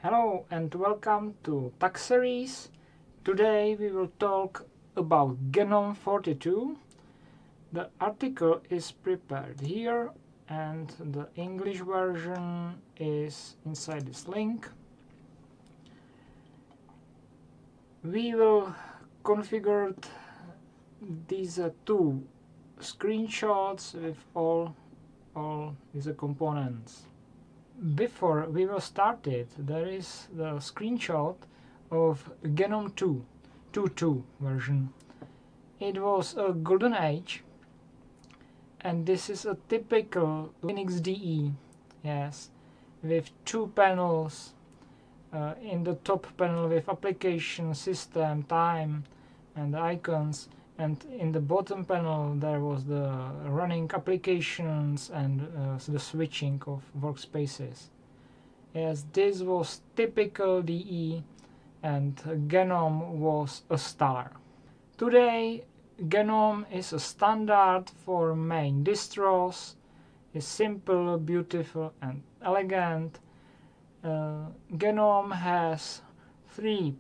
Hello and welcome to TUX series. Today we will talk about Gnome 42. The article is prepared here and the English version is inside this link. We will configure these two screenshots with all these components. Before we will start it, there is the screenshot of Gnome 2.2 version. It was a golden age, and this is a typical Linux DE, yes, with two panels. In the top panel with application, system, time, and icons, and in the bottom panel there was the running applications and the switching of workspaces. Yes, this was typical DE, and Gnome was a star. Today Gnome is a standard for main distros. It's simple, beautiful and elegant. Gnome has three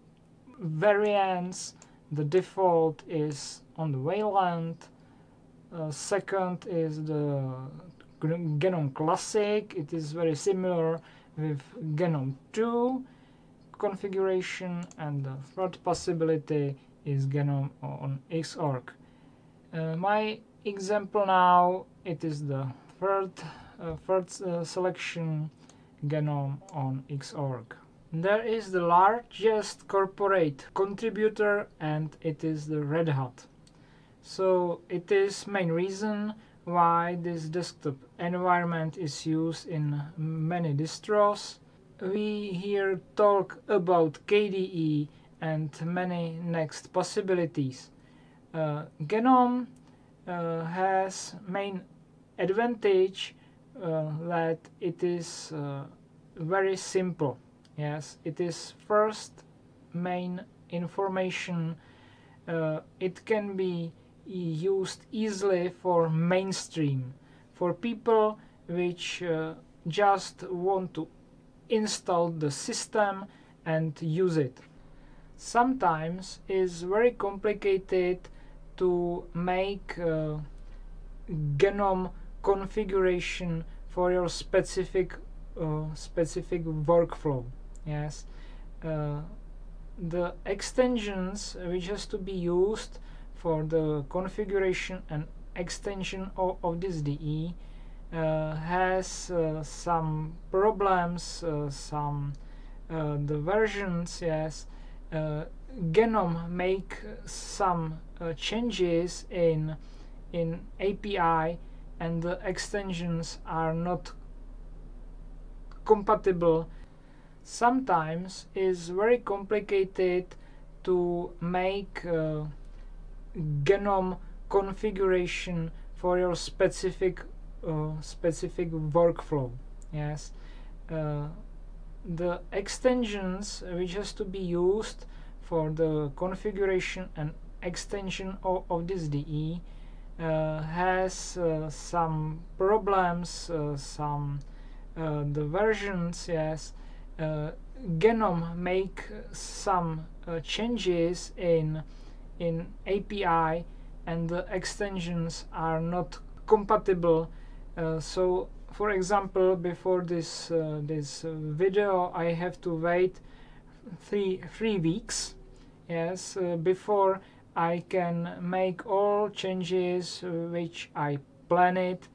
variants. The default is on the Wayland. Second is the Gnome Classic. It is very similar with Gnome 2 configuration, and the third possibility is Gnome on Xorg. My example now, it is the third selection, Gnome on Xorg. There is the largest corporate contributor, and it is the Red Hat. So it is main reason why this desktop environment is used in many distros. We here talk about KDE and many next possibilities. Gnome has main advantage that it is very simple. Yes, it is first main information. It can be used easily for mainstream, for people which just want to install the system and use it. Sometimes it's very complicated to make Gnome configuration for your specific workflow. Yes, the extensions which has to be used for the configuration and extension of this DE has some problems, the versions. Yes, Gnome make some changes in API, and the extensions are not compatible. Sometimes it's very complicated to make Gnome configuration for your specific workflow. Yes, the extensions which has to be used for the configuration and extension of this DE has some problems, the versions. Yes, Gnome make some changes in API, and the extensions are not compatible. So for example, before this video I have to wait three weeks, yes, before I can make all changes which I planned.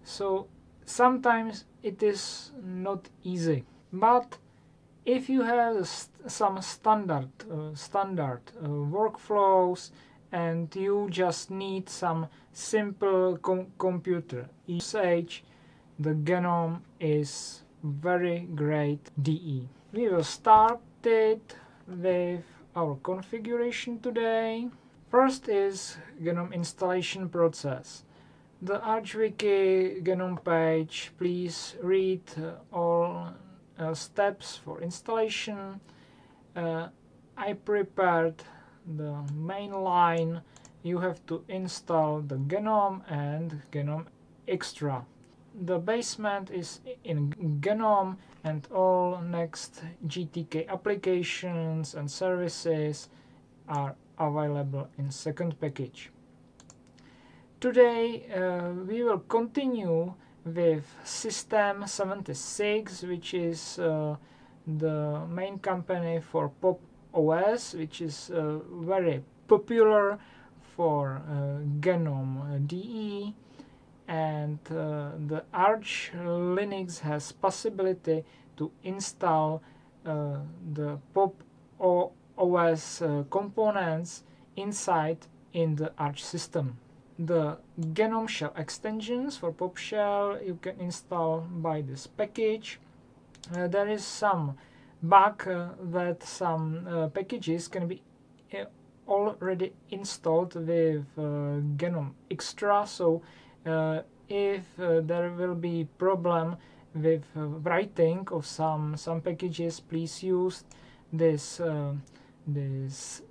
So sometimes it is not easy, but if you have some standard workflows and you just need some simple computer usage, the Gnome is very great DE. We will start it with our configuration today. First is Gnome installation process. The ArchWiki Gnome page, please read all steps for installation. I prepared the main line. You have to install the Gnome and Gnome Extra. the basement is in Gnome, and all next GTK applications and services are available in second package. Today we will continue with System 76, which is the main company for Pop OS, which is very popular for Gnome DE, and the Arch Linux has possibility to install the Pop OS components inside in the Arch system. The Gnome shell extensions for Popshell you can install by this package. There is some bug that some packages can be already installed with Gnome Extra, so if there will be problem with writing of some packages, please use this this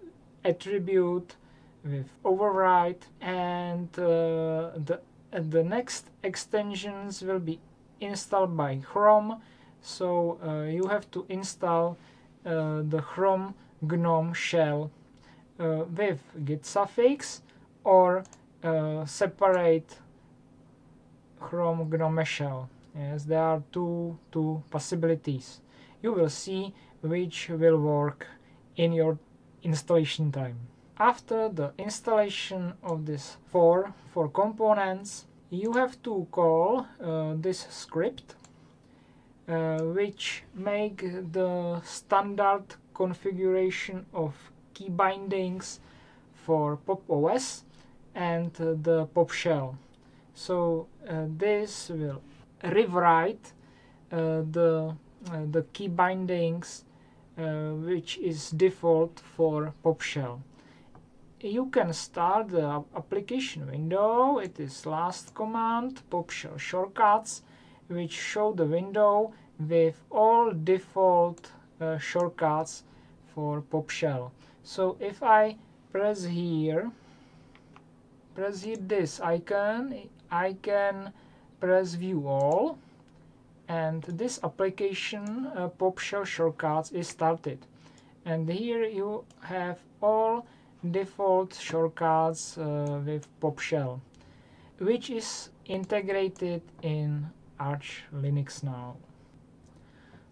attribute with override, and the next extensions will be installed by Chrome, so you have to install the Chrome Gnome shell with git suffix or separate Chrome Gnome shell. Yes, there are two possibilities. You will see which will work in your installation time. After the installation of these four components, you have to call this script which make the standard configuration of key bindings for Pop OS and the Popshell. So this will rewrite the key bindings which is default for Popshell. You can start the application window. It is last command, Popshell shortcuts, which show the window with all default shortcuts for Popshell. So if I press here this icon, I can press view all, and this application Popshell shortcuts is started. And here you have all default shortcuts with Popshell, which is integrated in Arch Linux now.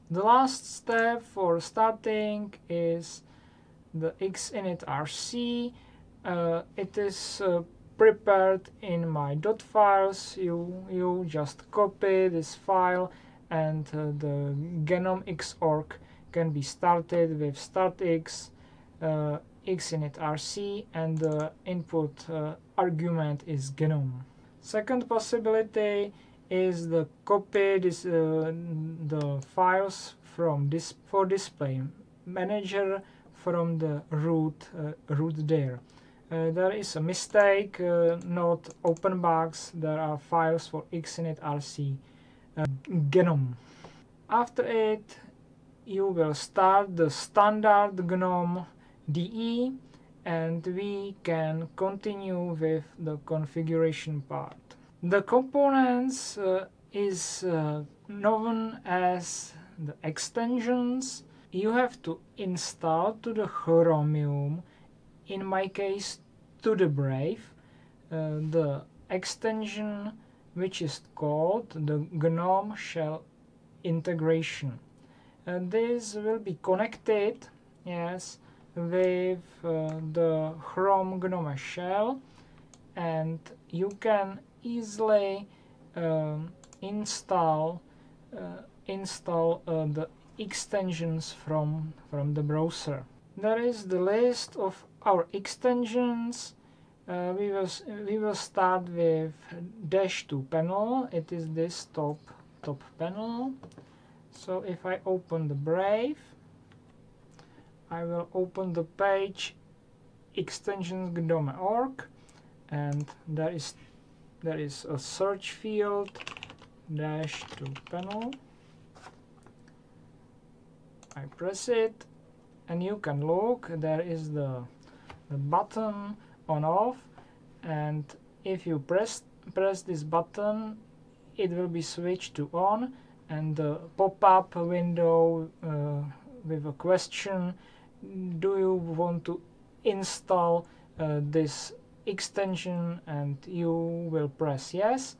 The last step for starting is the xinitrc. It is prepared in my .files. You just copy this file, and the Gnome xorg can be started with startx xinitrc, and the input argument is Gnome. Second possibility is the copy the files from this for display manager from the root there. There is a mistake, not OpenBox. There are files for xinitrc Gnome. After it, you will start the standard Gnome DE, and we can continue with the configuration part. The components is known as the extensions. You have to install to the Chromium, in my case to the Brave, the extension which is called the Gnome Shell Integration. This will be connected, yes, with the Chrome Gnome shell, and you can easily install the extensions from the browser. There is the list of our extensions. We will start with -2 panel. It is this top panel. So if I open the Brave, I will open the page extensions gnome.org, and there is a search field -2 panel. I press it, and you can look, there is the button on off, and if you press this button, it will be switched to on, and the pop-up window with a question: do you want to install this extension? And you will press yes,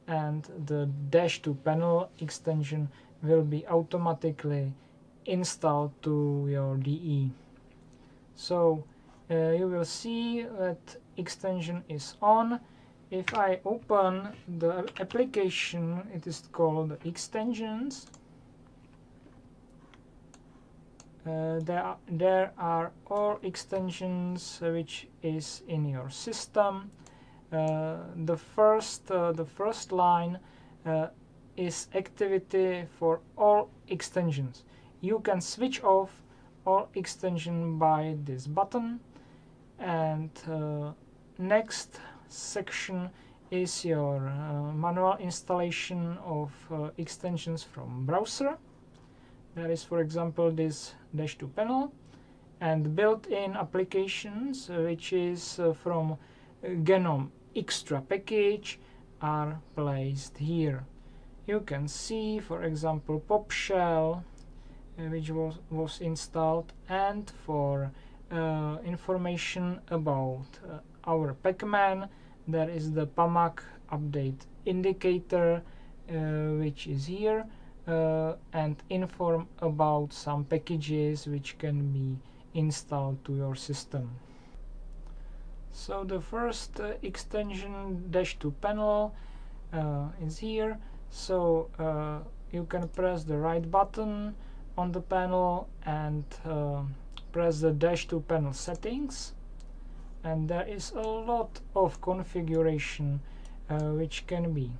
and the dash to panel extension will be automatically installed to your DE. So you will see that extension is on. If I open the application, it is called extensions. There are all extensions which is in your system. The first line is activity for all extensions. You can switch off all extension by this button, and next section is your manual installation of extensions from browser. There is, for example, this dash to panel, and built-in applications, which is from Gnome extra package, are placed here. You can see, for example, Popshell, which was installed, and for information about our Pacman, there is the PAMAC update indicator, which is here, and inform about some packages which can be installed to your system. So the first extension dash to panel is here. So you can press the right button on the panel and press the dash to panel settings, and there is a lot of configuration which can be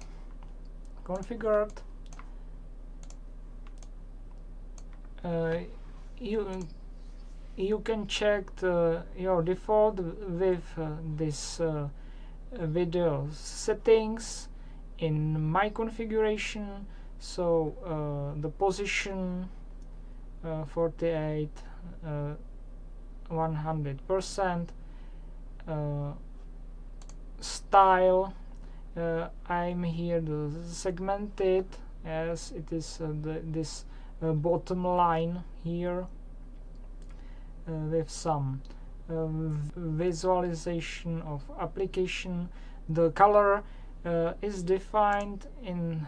configured. You can check your default with this video settings in my configuration. So the position 48 100%, style I'm here to segment it as it is this bottom line here with some visualization of application. The color is defined in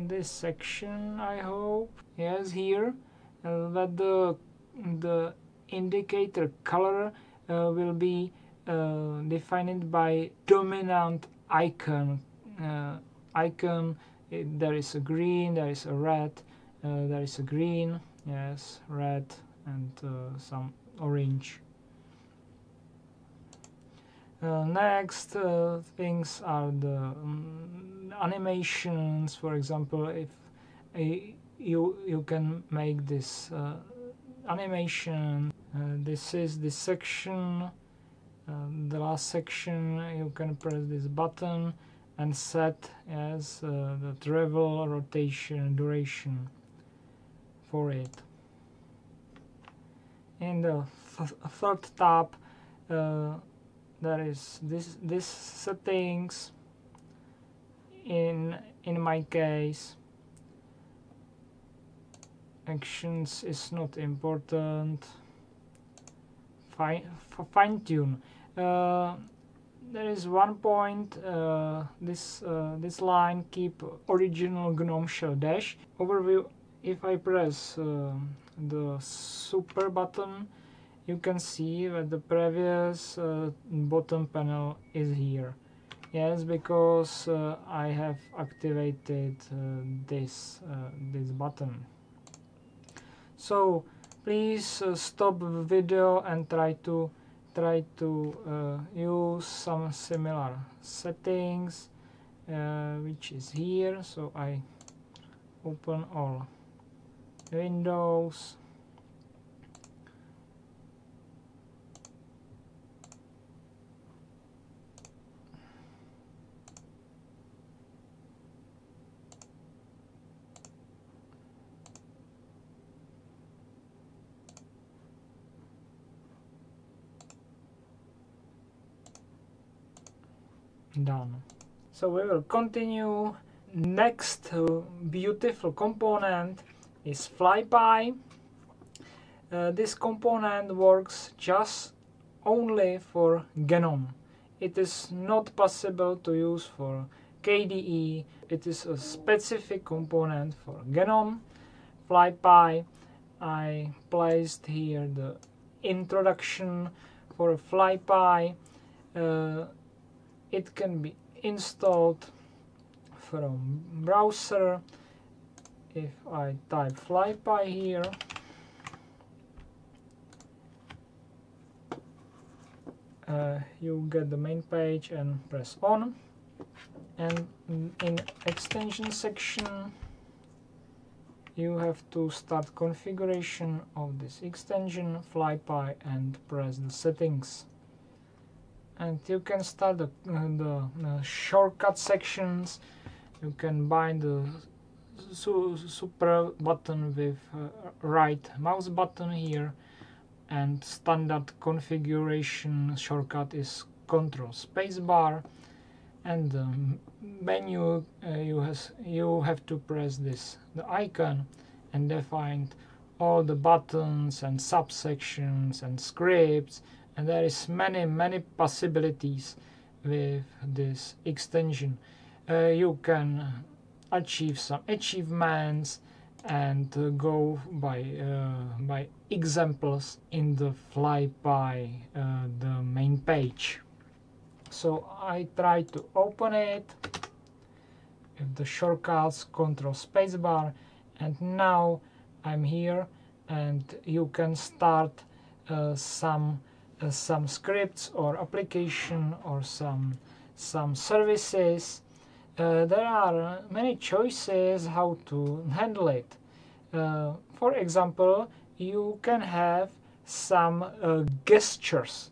this section, I hope. Yes, here that the indicator color will be defined by dominant icon. There is a green, there is a red, there is a green, yes, red, and some orange. Next things are the animations. For example, if you can make this animation. This is this section. The last section, you can press this button and set as the travel, rotation, duration for it. In the third tab, there is this settings. In my case, actions is not important. Fine tune. There is one point. This line keep original Gnome shell dash overview. If I press the super button, you can see that the previous bottom panel is here. Yes, because I have activated this button. So please stop the video and try to use some similar settings, which is here. So I open all windows. Done. So we will continue Next beautiful component is FlyPi. This component works just only for Gnome. It is not possible to use for KDE. It is a specific component for Gnome. FlyPi. I placed here the introduction for FlyPi. It can be installed from browser. If I type FlyPi here, you get the main page and press on, and in extension section you have to start configuration of this extension FlyPi and press the settings, and you can start the shortcut sections. You can bind the super button with right mouse button here, and standard configuration shortcut is Control Spacebar, and the menu you have to press the icon and define all the buttons and subsections and scripts, and there is many possibilities with this extension. You can achieve some achievements and go by examples in the FlyPi, the main page. So I try to open it with the shortcuts Control Spacebar, and now I'm here, and you can start some scripts or application or some services. There are many choices how to handle it. For example, you can have some gestures.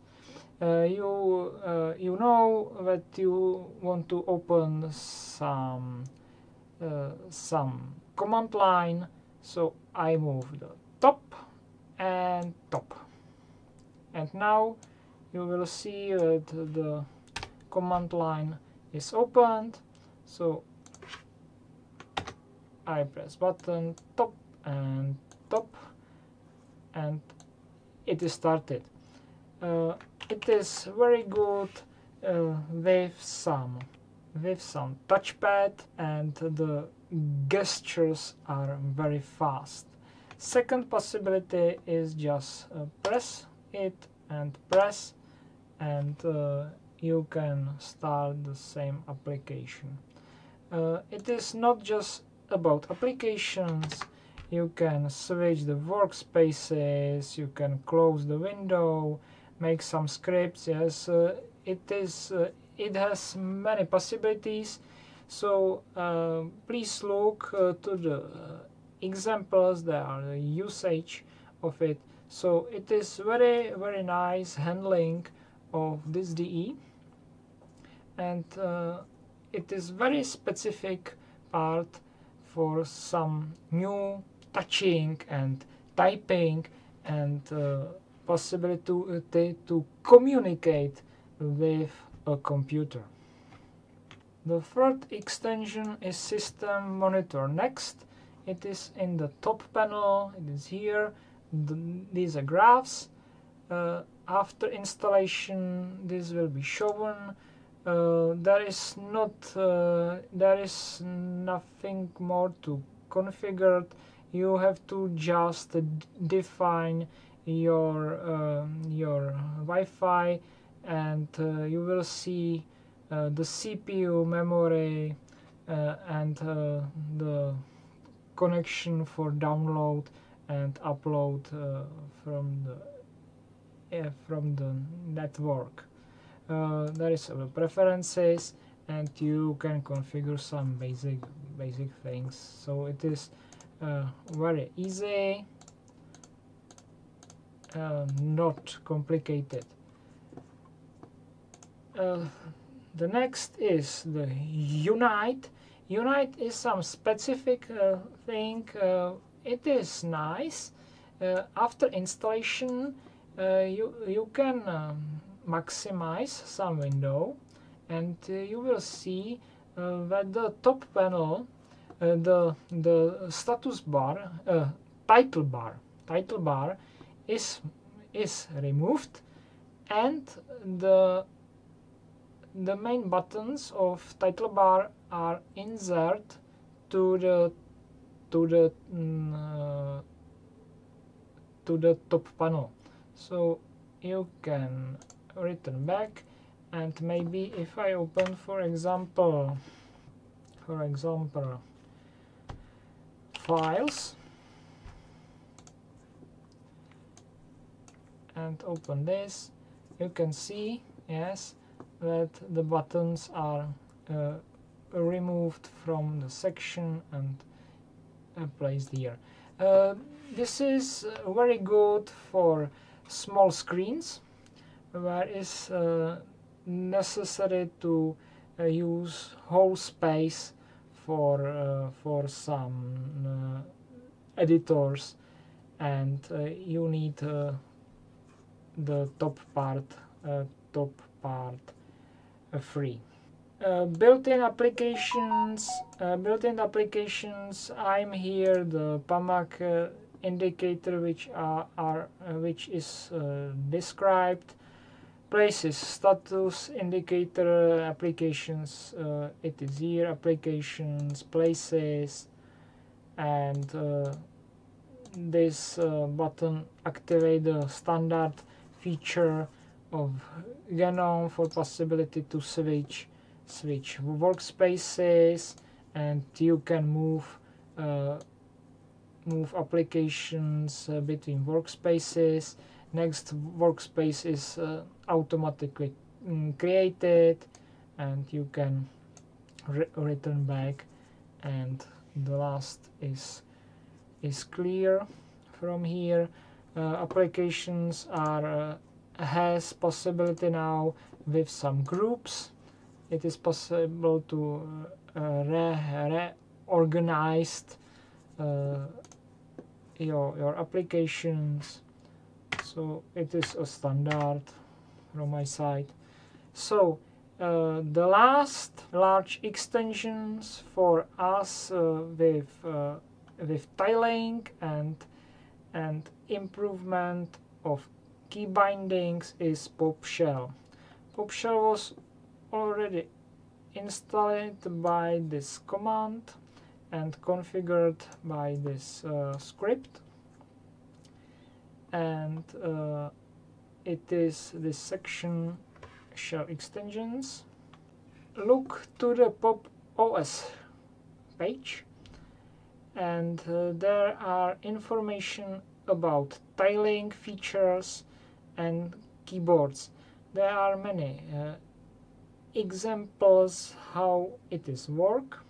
You know that you want to open some command line, so I move the top, and now you will see that the command line is opened. So I press button top, and it is started. It is very good with some touchpad, and the gestures are very fast. Second possibility is just press it and press, and you can start the same application. It is not just about applications. You can switch the workspaces, you can close the window, make some scripts. Yes, it has many possibilities. So please look to the examples. There are the usage of it. So it is very nice handling of this DE, and it is very specific part for some new touching and typing and possibility to communicate with a computer. The third extension is System Monitor Next. It is in the top panel. It is here. These are graphs. After installation, this will be shown. There is nothing more to configure. You have to just define your Wi-Fi, and you will see the CPU, memory, and the connection for download and upload from the network. There is preferences, and you can configure some basic things. So it is very easy, not complicated. The next is the Unite. Unite is some specific thing. It is nice. After installation, you can maximize some window, and you will see at the top panel, the status bar, title bar is removed, and the main buttons of title bar are inserted to the top panel. So you can return back, and maybe if I open for example files and open this, you can see, yes, that the buttons are removed from the section and placed here. This is very good for small screens where it's necessary to use whole space for some editors, and you need the top part free. Built-in applications. I'm here the PAMAC indicator which is described. Places status indicator applications. It is here, applications, places, and this button activate the standard feature of Gnome for possibility to switch workspaces, and you can move applications between workspaces. Next workspace is automatically created, and you can return back, and the last is clear from here. Applications has possibility now with some groups. It is possible to reorganize your applications. So it is a standard from my side. So the last large extensions for us with tiling and improvement of key bindings is Popshell. Popshell was already installed by this command and configured by this script, and it is this section, shell extensions. Look to the Pop OS page, and there are information about tiling features and keyboards. There are many examples how it is work.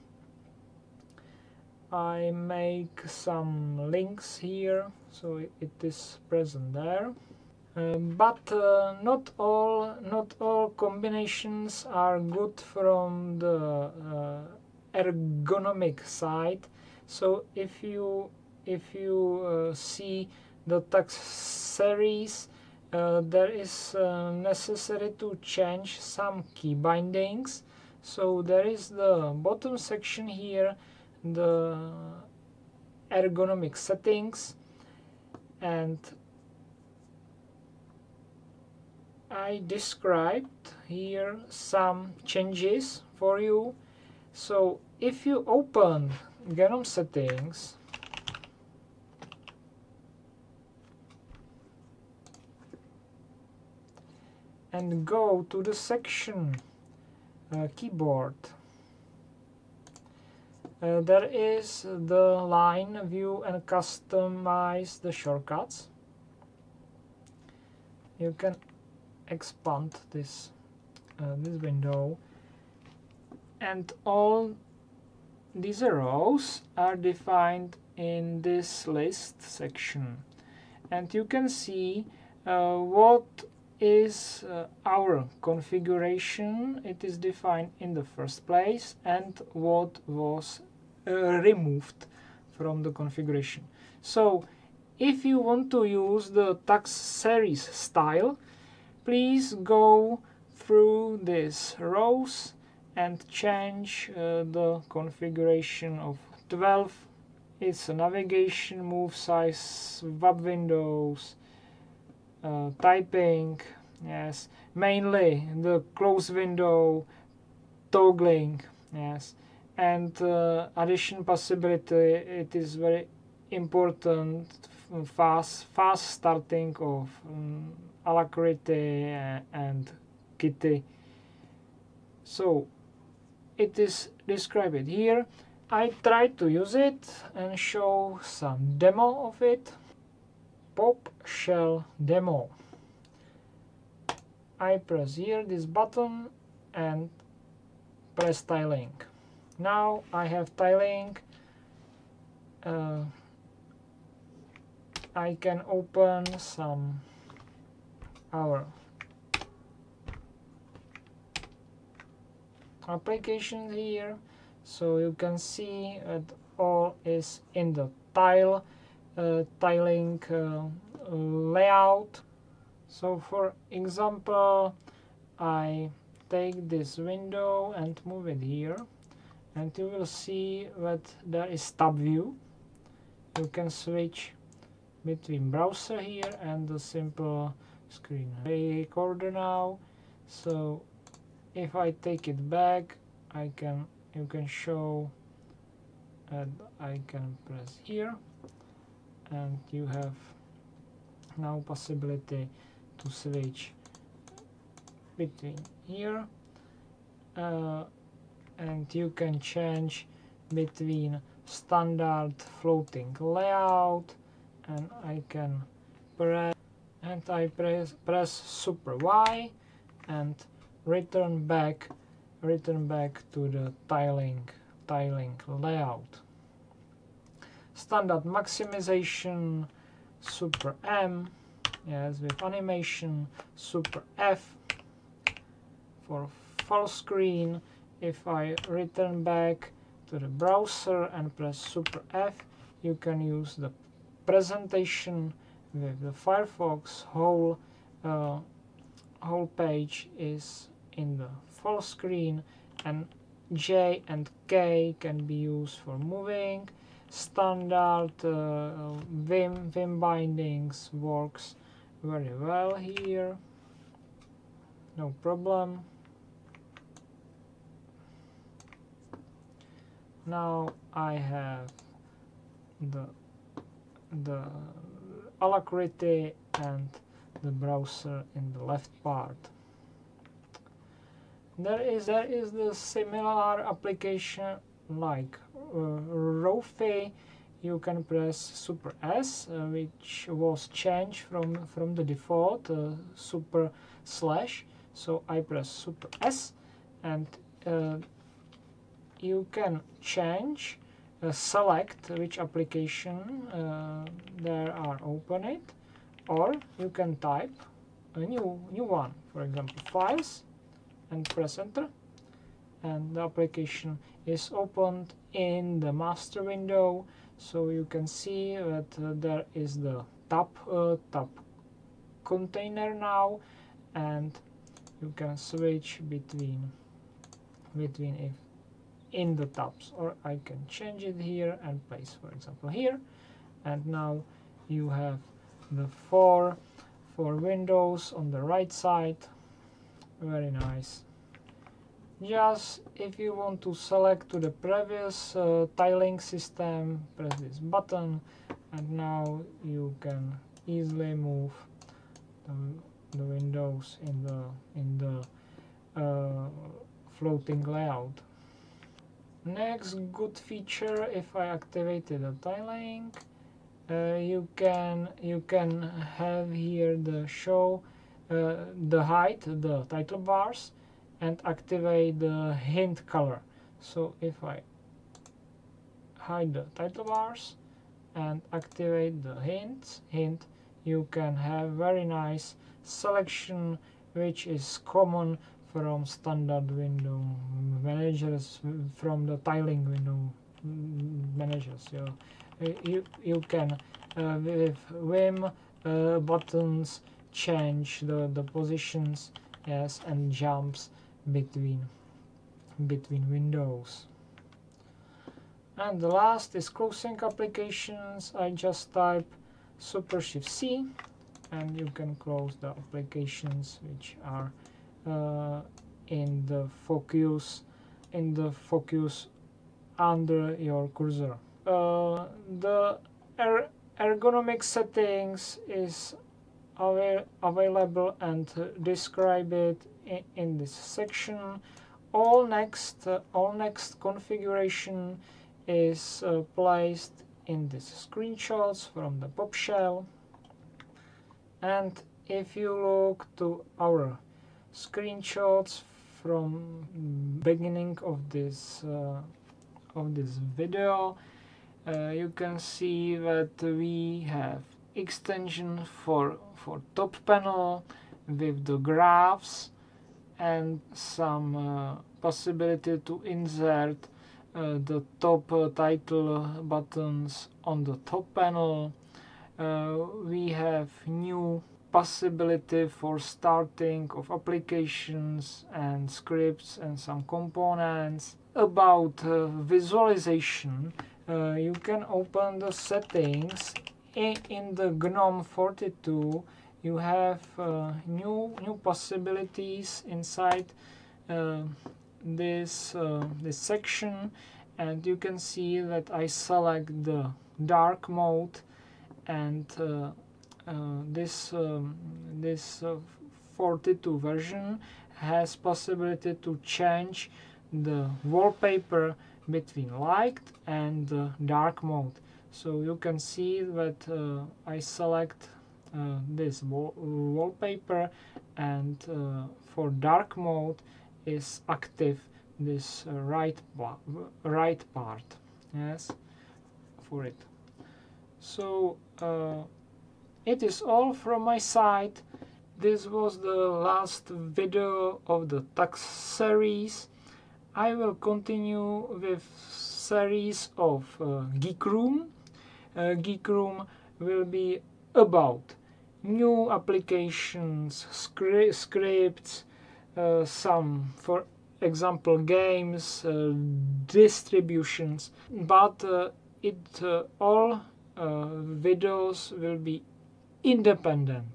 I make some links here, so it is present there. But not all combinations are good from the ergonomic side. So if you see the TUX series, there is necessary to change some key bindings. So there is the bottom section here, the ergonomic settings, and I described here some changes for you. So if you open Gnome settings and go to the section keyboard, there is the line view and customize the shortcuts. You can expand this window, and all these rows are defined in this list section, and you can see what is our configuration. It is defined in the first place, and what was removed from the configuration. So if you want to use the TUX series style, please go through these rows and change the configuration of 12. It's a navigation, move size, web windows, typing, yes, mainly the close window, toggling, yes, and addition possibility. It is very important, fast starting of Alacrity and Kitty. So it is described here. I tried to use it and show some demo of it. Popshell demo. I press here this button and press tiling. Now I have tiling. I can open some our application here, so you can see that all is in the tiling layout. So for example, I take this window and move it here, and you will see that there is tab view. You can switch between browser here and the simple screen recorder now. So if I take it back, you can show, and I can press here, and you have now possibility to switch between here, and you can change between standard floating layout, and I can press Super Y and return back to the tiling layout. Standard maximization, Super M, yes, with animation, Super F. For full screen, if I return back to the browser and press Super F, you can use the presentation with the Firefox. Whole page is in the full screen, and J and K can be used for moving. Standard Vim bindings works very well here, no problem. Now I have the Alacrity and the browser in the left part. There is the similar application like Rofi. You can press Super S, which was changed from the default Super slash. So I press Super S, and you can change, select which application there are open it, or you can type a new one, for example files, and press enter, and the application is opened in the master window. So you can see that there is the tab container now, and you can switch between if in the tabs, or I can change it here and place, for example, here, and now you have the four windows on the right side. Very nice. Just if you want to select to the previous tiling system, press this button, and now you can easily move the windows in the floating layout. Next good feature, if I activated the tiling, you can have here the show the hide the title bars and activate the hint color. So if I hide the title bars and activate the hint, you can have very nice selection, which is common from standard window managers, from the tiling window managers. So you can with Vim buttons change the positions, yes, and jumps between between windows. And the last is closing applications. I just type Super-Shift-C and you can close the applications which are in the focus under your cursor. The ergonomic settings is available and describe it in this section. All next configuration is placed in these screenshots from the Popshell. And if you look to our screenshots from beginning of this video, you can see that we have extension for top panel with the graphs and some possibility to insert the top title buttons on the top panel. We have new possibility for starting of applications and scripts and some components. About visualization, you can open the settings in the Gnome 42. You have new possibilities inside this section, and you can see that I select the dark mode, and this 42 version has possibility to change the wallpaper between light and dark mode. So you can see that I select this wallpaper, and for dark mode is active this right part, yes, for it. So it is all from my side. This was the last video of the TUX series. I will continue with series of Geek-Room. Geek-Room will be about new applications, scripts, some, for example, games, distributions, but all videos will be independent.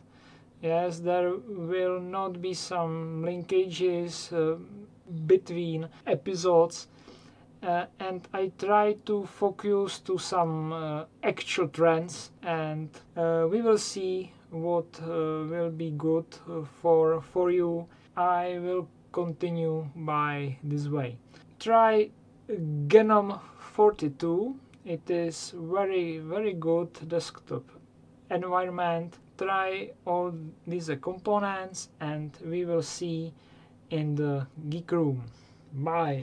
Yes, there will not be some linkages between episodes, and I try to focus to some actual trends, and we will see what will be good for you. I will continue by this way. Try Gnome 42. It is very good desktop environment. Try all these components, and we will see in the Geek-Room. Bye.